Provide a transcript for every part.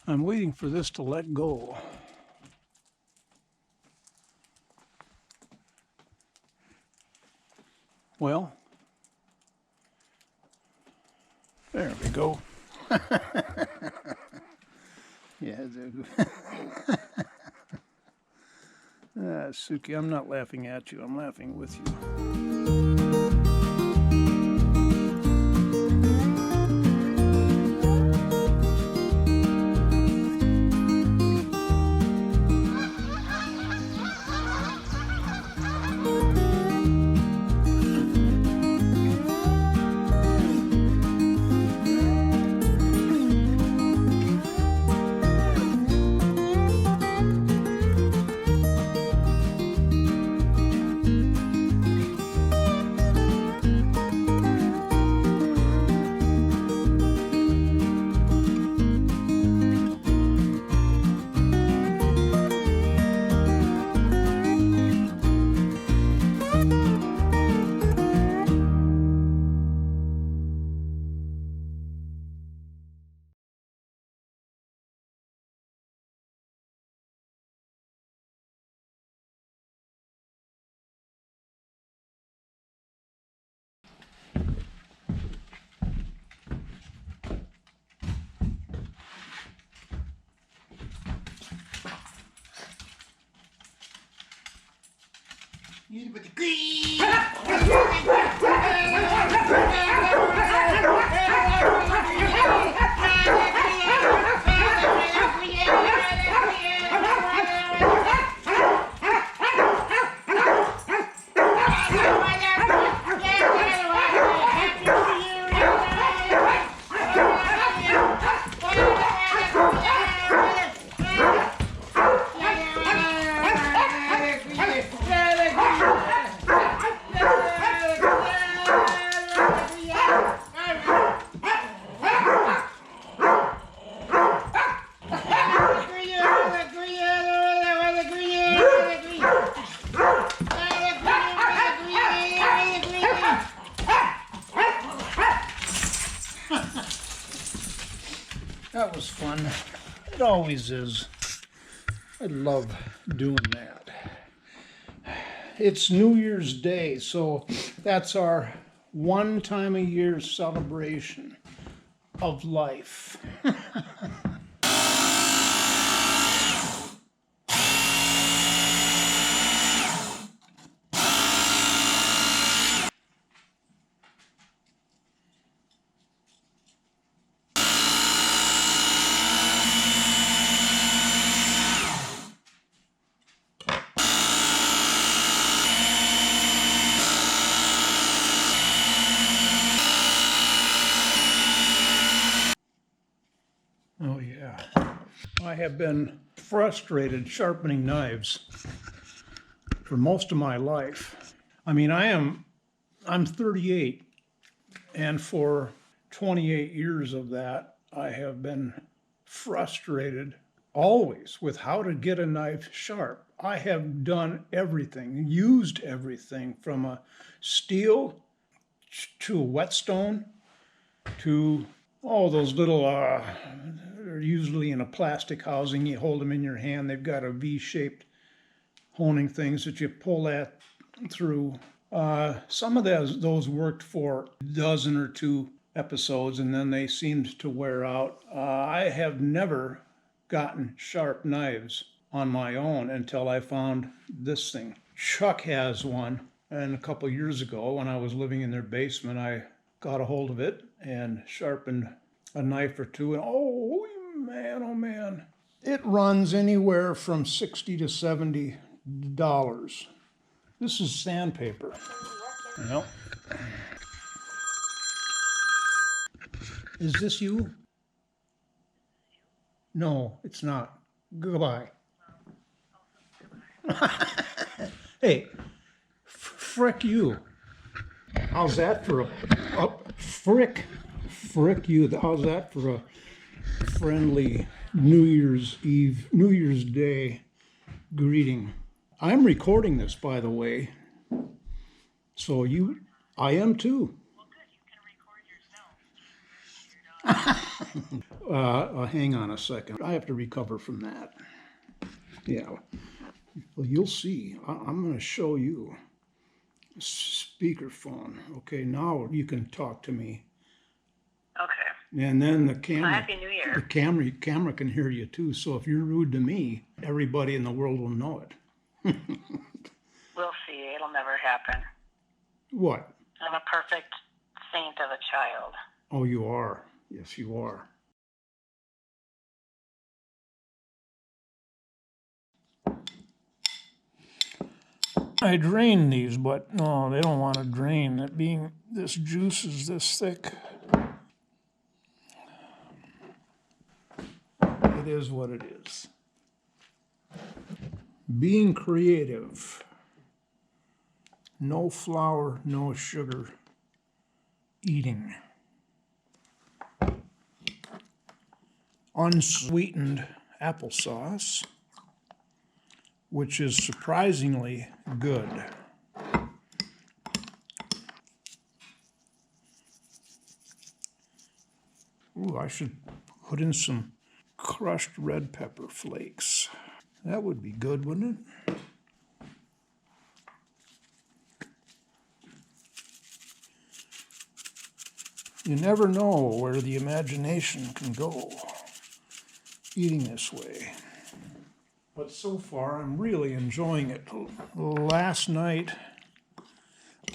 I'm waiting for this to let go. Well, there we go. Yeah. Suki, I'm not laughing at you, I'm laughing with you. That was fun. It always is. I love doing that. It's New Year's Day, so that's our one time a year celebration of life. Oh yeah, I have been frustrated sharpening knives for most of my life. I mean, I'm 38, and for 28 years of that, I have been frustrated always with how to get a knife sharp. I have done everything, used everything from a steel to a whetstone to those little, they're usually in a plastic housing. You hold them in your hand. They've got a V-shaped honing things that you pull that through. Some of those worked for a dozen or two episodes, and then they seemed to wear out. I have never gotten sharp knives on my own until I found this thing. Chuck has one, and a couple years ago when I was living in their basement, I got a hold of it and sharpened a knife or two, and oh man, it runs anywhere from $60 to $70. This is sandpaper. Yep. Is this you? No, it's not. Goodbye. Hey, frick you. How's that for a frick you. How's that for a friendly New Year's Eve, New Year's Day greeting? I'm recording this, by the way. So I am too. Well, good. You can record yourself. Hang on a second. I have to recover from that. Yeah. Well, you'll see. I'm going to show you. Speakerphone. Okay, now you can talk to me. Okay. And then the Well, camera. Happy New Year. The camera can hear you too. So if you're rude to me, everybody in the world will know it. We'll see. It'll never happen. What? I'm a perfect saint of a child. Oh, you are. Yes, you are. I drain these, but no, they don't want to drain. That being this juice is this thick. It is what it is. Being creative. No flour, no sugar. Eating. Unsweetened applesauce, which is surprisingly good. Ooh, I should put in some crushed red pepper flakes. That would be good, wouldn't it? You never know where the imagination can go eating this way. But so far, I'm really enjoying it. Last night,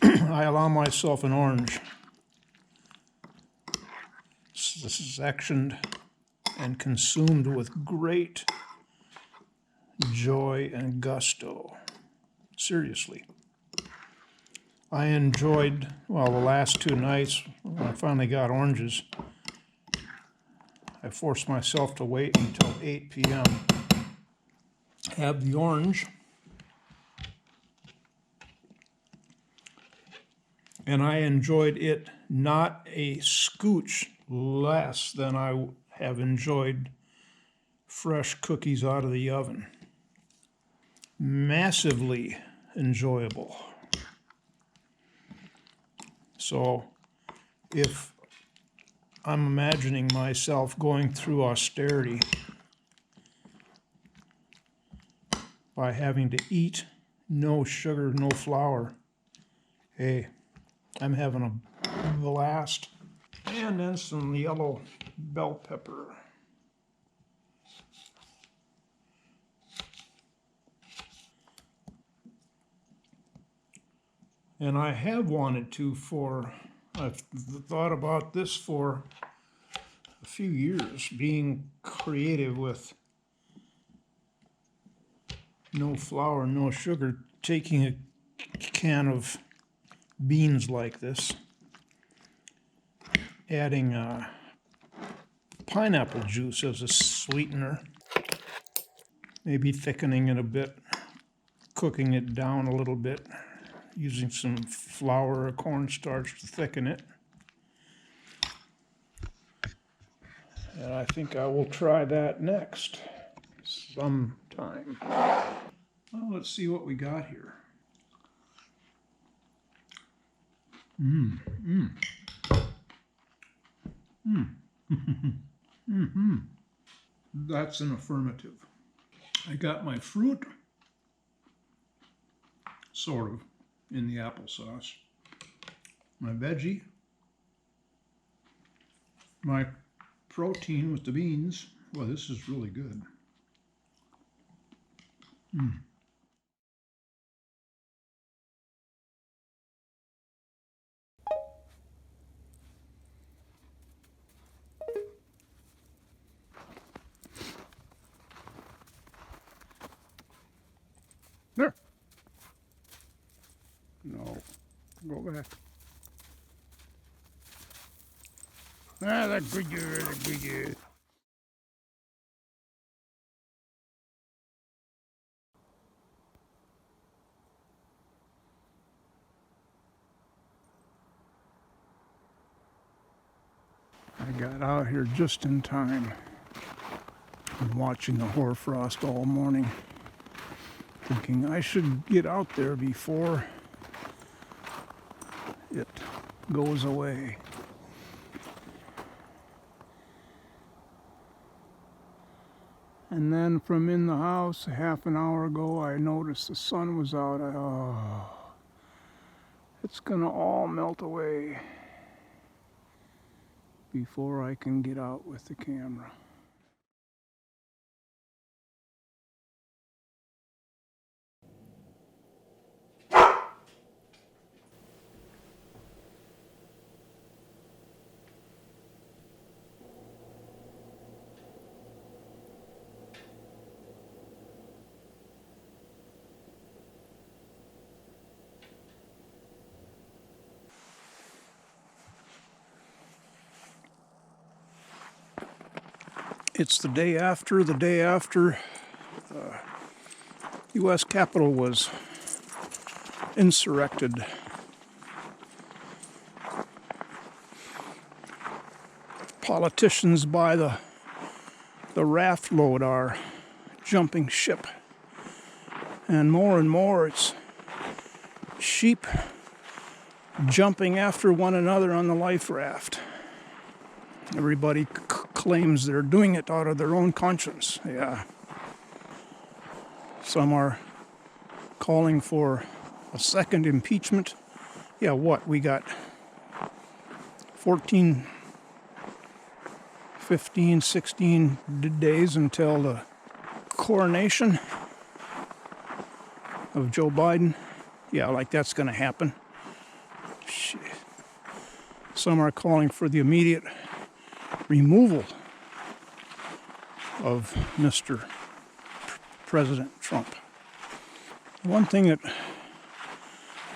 I allowed myself an orange, sectioned and consumed with great joy and gusto. Seriously. I enjoyed, well, the last 2 nights, when I finally got oranges, I forced myself to wait until 8 p.m. Have the orange, and I enjoyed it not a scooch less than I have enjoyed fresh cookies out of the oven. Massively enjoyable. So if I'm imagining myself going through austerity by having to eat no sugar, no flour, hey, I'm having a blast. And then some yellow bell pepper. And I have wanted to I've thought about this for a few years, being creative with no flour, no sugar, taking a can of beans like this, adding pineapple juice as a sweetener, maybe thickening it a bit, cooking it down a little bit, using some flour or cornstarch to thicken it. And I think I will try that next sometime. Well, let's see what we got here. That's an affirmative. I got my fruit, sort of, in the applesauce. My veggie, my protein with the beans. Well, this is really good. There. No. Go back. Ah, that's good. That's good. I got out here just in time. I'm watching the hoarfrost all morning, thinking I should get out there before it goes away. And then from in the house, half an hour ago, I noticed the sun was out. It's gonna all melt away before I can get out with the camera. It's the day after U.S. Capitol was insurrected. Politicians by the raft load are jumping ship. And more it's sheep jumping after one another on the life raft. Everybody claims they're doing it out of their own conscience. Yeah. Some are calling for a second impeachment. Yeah, what? We got 14, 15, 16 days until the coronation of Joe Biden. Yeah, like that's going to happen. Shit. Some are calling for the immediate removal of Mr. President Trump. One thing that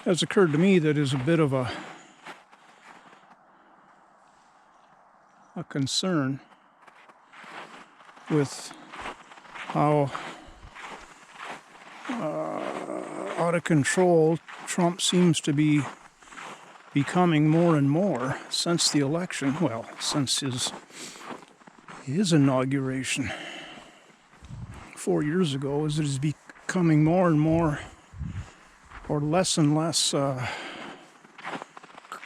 has occurred to me that is a bit of a concern with how out of control Trump seems to be becoming more and more since the election, well, since his inauguration 4 years ago, is it is becoming more and more or less and less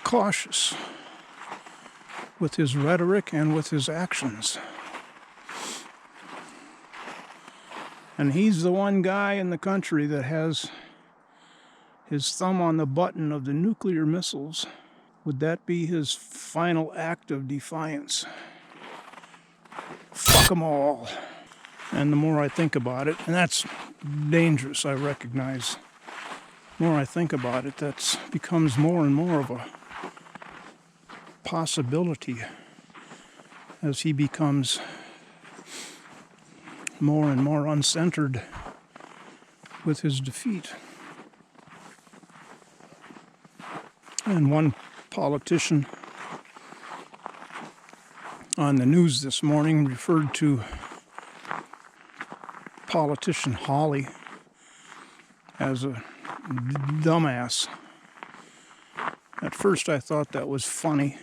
cautious with his rhetoric and with his actions. And he's the one guy in the country that has his thumb on the button of the nuclear missiles. Would that be his final act of defiance? Fuck them all. And the more I think about it, and that's dangerous, I recognize. The more I think about it, that becomes more and more of a possibility as he becomes more and more uncentered with his defeat. And one politician on the news this morning referred to politician Hawley as a dumbass. At first I thought that was funny,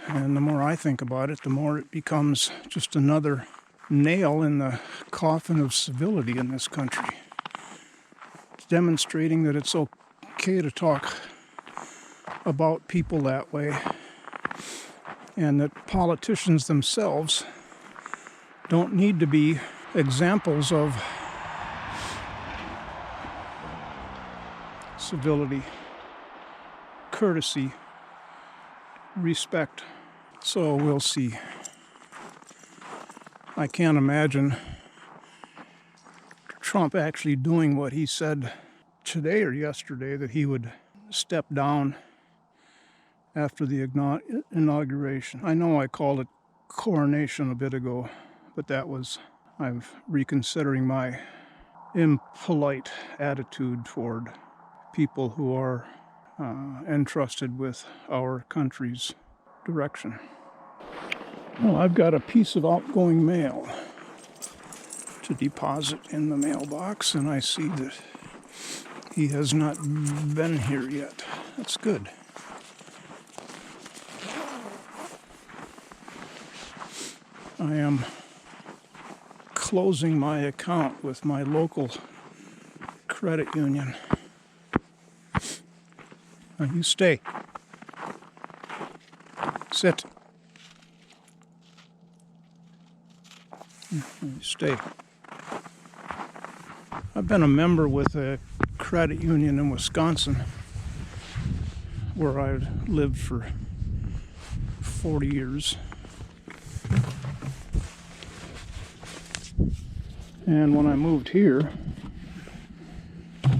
and the more I think about it, the more it becomes just another nail in the coffin of civility in this country. It's demonstrating that it's okay to talk about people that way, and that politicians themselves don't need to be examples of civility, courtesy, respect. So we'll see. I can't imagine Trump actually doing what he said today or yesterday, that he would step down after the inauguration. I know I called it coronation a bit ago, but I'm reconsidering my impolite attitude toward people who are entrusted with our country's direction. Well, I've got a piece of outgoing mail to deposit in the mailbox, and I see that he has not been here yet. That's good. I am closing my account with my local credit union. Now you stay. Sit. Stay. I've been a member with a credit union in Wisconsin where I lived for 40 years. And when I moved here,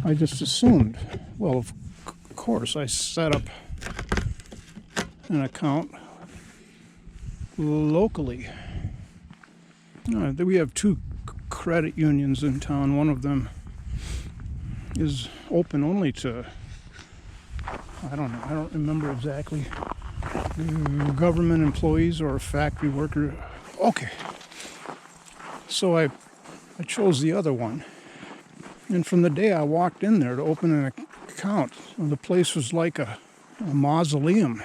I just assumed, well, of course, I set up an account locally. We have two credit unions in town. One of them is open only to, I don't remember exactly, government employees or factory worker. Okay. So I chose the other one. And from the day I walked in there to open an account, the place was like a mausoleum.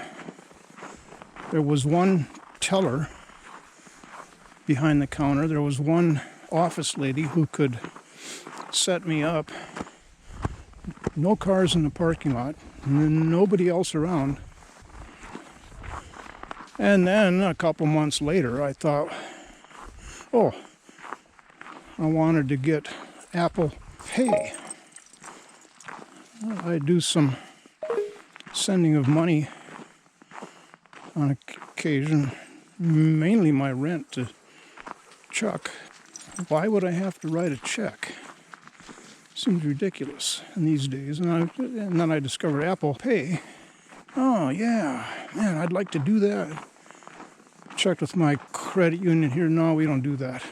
There was one teller behind the counter. There was one office lady who could set me up. No cars in the parking lot. Nobody else around. And then a couple months later, I thought, oh, I wanted to get Apple Pay. I do some sending of money on occasion, mainly my rent to Chuck. Why would I have to write a check? Seems ridiculous in these days. And then I discovered Apple Pay. Oh, yeah, man, I'd like to do that. Checked with my credit union here. No, we don't do that.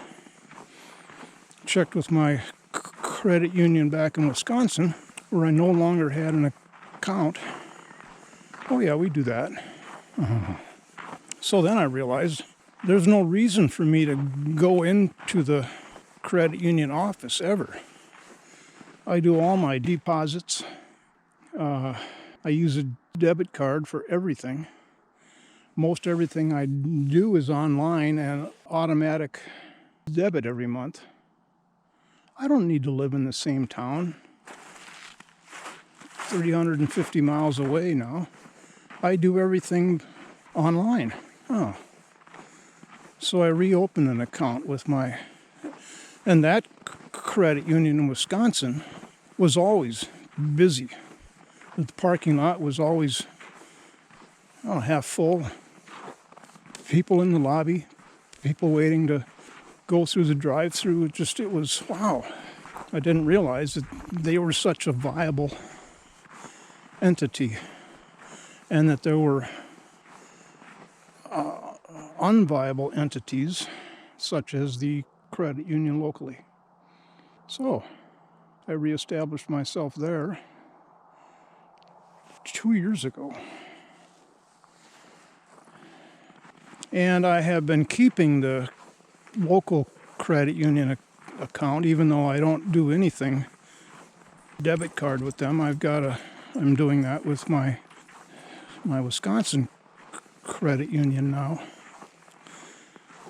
Checked with my credit union back in Wisconsin, where I no longer had an account. Oh, yeah, we do that. So then I realized there's no reason for me to go into the credit union office ever. I do all my deposits. I use a debit card for everything. Most everything I do is online and automatic debit every month. I don't need to live in the same town. 350 miles away now. I do everything online. Oh. So I reopened an account with my... And that credit union in Wisconsin was always busy. The parking lot was always half full. People in the lobby, people waiting to go through the drive-through. It was, wow. I didn't realize that they were such a viable entity and that there were unviable entities such as the credit union locally. So I reestablished myself there 2 years ago. And I have been keeping the local credit union account, even though I don't do anything debit card with them. I'm doing that with my Wisconsin credit union now.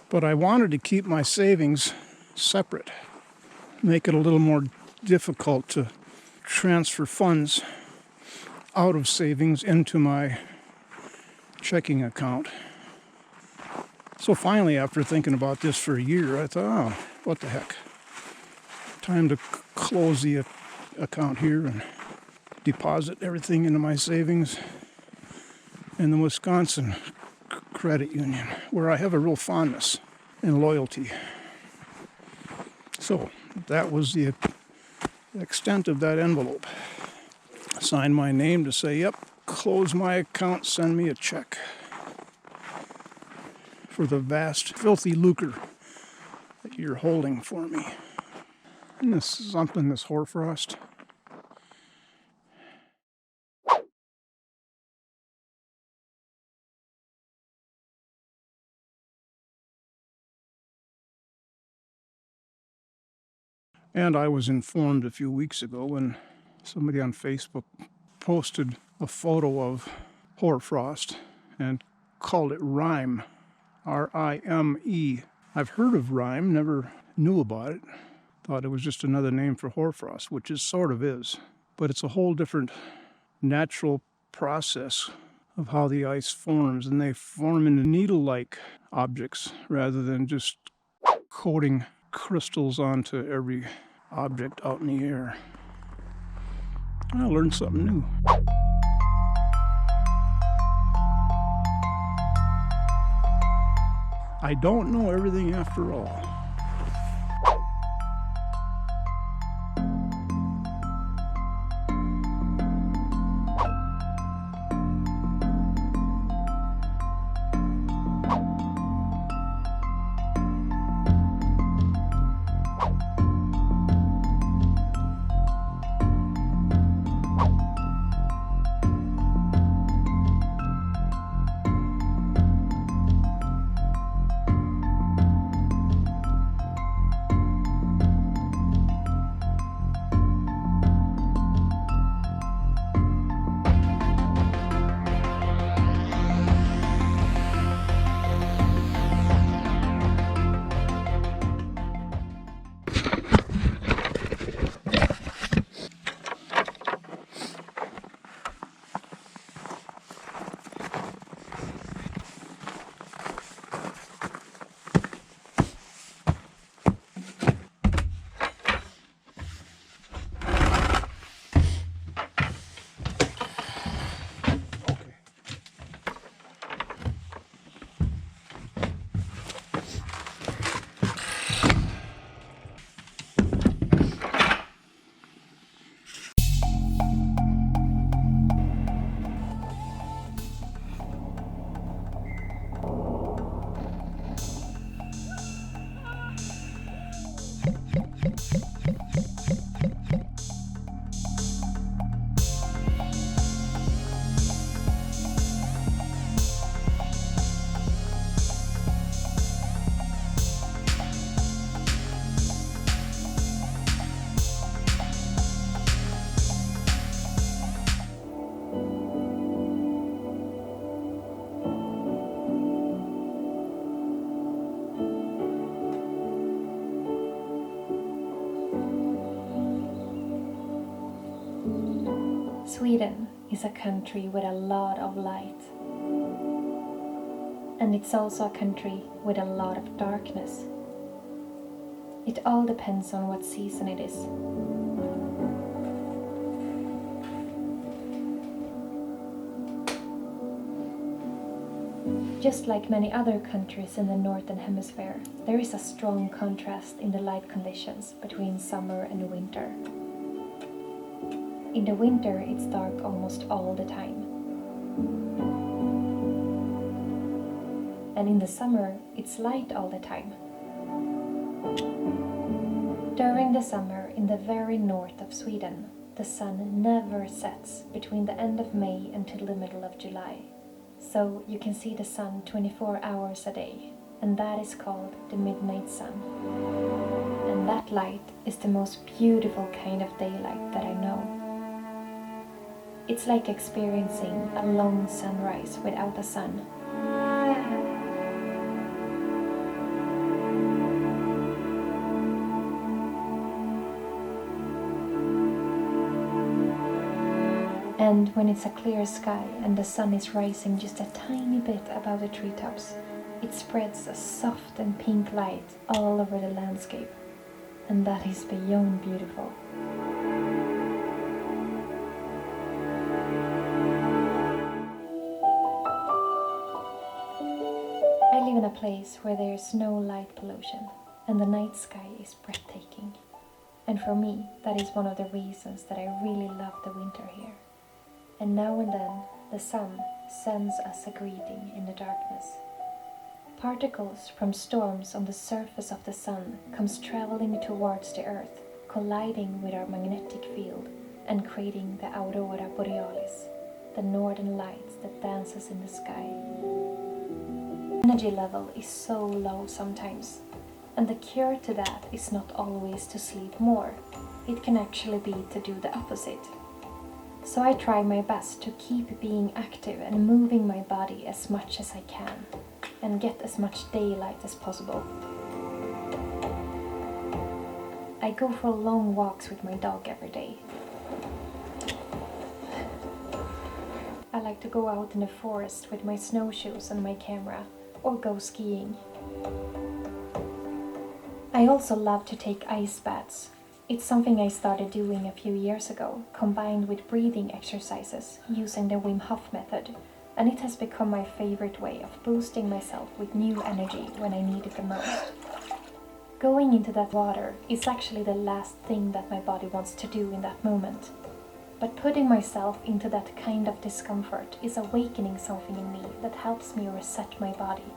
But I wanted to keep my savings separate, make it a little more difficult to transfer funds out of savings into my checking account. So finally, after thinking about this for a year, I thought, oh, what the heck. Time to close the account here and deposit everything into my savings in the Wisconsin credit union, where I have a real fondness and loyalty. So that was the extent of that envelope. Signed my name to say, yep, close my account, send me a check for the vast, filthy lucre that you're holding for me. Isn't this something, this hoarfrost? And I was informed a few weeks ago when somebody on Facebook posted a photo of hoarfrost and called it Rime, R-I-M-E. I've heard of Rime, never knew about it. Thought it was just another name for hoarfrost, which it sort of is. But it's a whole different natural process of how the ice forms, and they form into needle-like objects rather than just coating crystals onto every object out in the air. I learned something new. I don't know everything after all. Sweden is a country with a lot of light. And it's also a country with a lot of darkness. It all depends on what season it is. Just like many other countries in the Northern Hemisphere, there is a strong contrast in the light conditions between summer and winter. In the winter, it's dark almost all the time. And in the summer, it's light all the time. During the summer, in the very north of Sweden, the sun never sets between the end of May until the middle of July. So you can see the sun 24 hours a day, and that is called the midnight sun. And that light is the most beautiful kind of daylight that I know. It's like experiencing a long sunrise without a sun. And when it's a clear sky and the sun is rising just a tiny bit above the treetops, it spreads a soft and pink light all over the landscape. And that is beyond beautiful. I live in a place where there is no light pollution and the night sky is breathtaking. And for me, that is one of the reasons that I really love the winter here. And now and then, the sun sends us a greeting in the darkness. Particles from storms on the surface of the sun comes traveling towards the earth, colliding with our magnetic field and creating the aurora borealis, the northern lights that dances in the sky. Energy level is so low sometimes, and the cure to that is not always to sleep more. It can actually be to do the opposite. So I try my best to keep being active and moving my body as much as I can, and get as much daylight as possible. I go for long walks with my dog every day. I like to go out in the forest with my snowshoes and my camera, or go skiing. I also love to take ice baths. It's something I started doing a few years ago, combined with breathing exercises using the Wim Hof method, and it has become my favorite way of boosting myself with new energy when I need it the most. Going into that water is actually the last thing that my body wants to do in that moment. But putting myself into that kind of discomfort is awakening something in me that helps me reset my body.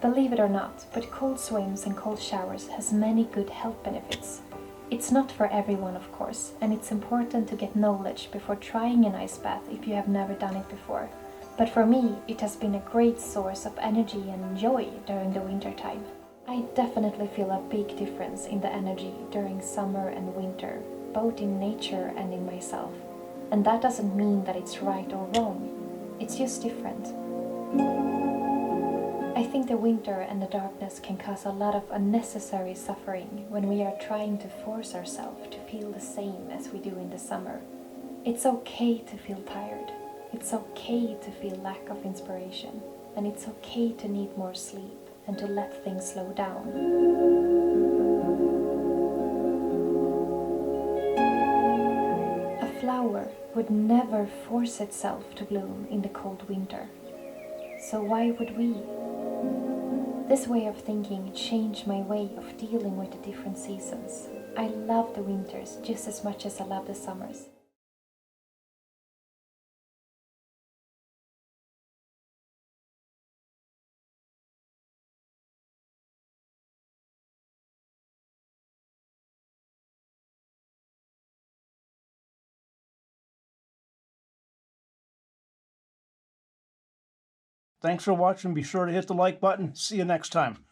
Believe it or not, but cold swims and cold showers has many good health benefits. It's not for everyone, of course, and it's important to get knowledge before trying an ice bath if you have never done it before. But for me, it has been a great source of energy and joy during the winter time. I definitely feel a big difference in the energy during summer and winter, both in nature and in myself. And that doesn't mean that it's right or wrong. It's just different. I think the winter and the darkness can cause a lot of unnecessary suffering when we are trying to force ourselves to feel the same as we do in the summer. It's okay to feel tired. It's okay to feel lack of inspiration. And it's okay to need more sleep and to let things slow down. A flower would never force itself to bloom in the cold winter. So why would we? This way of thinking changed my way of dealing with the different seasons. I love the winters just as much as I love the summers. Thanks for watching. Be sure to hit the like button. See you next time.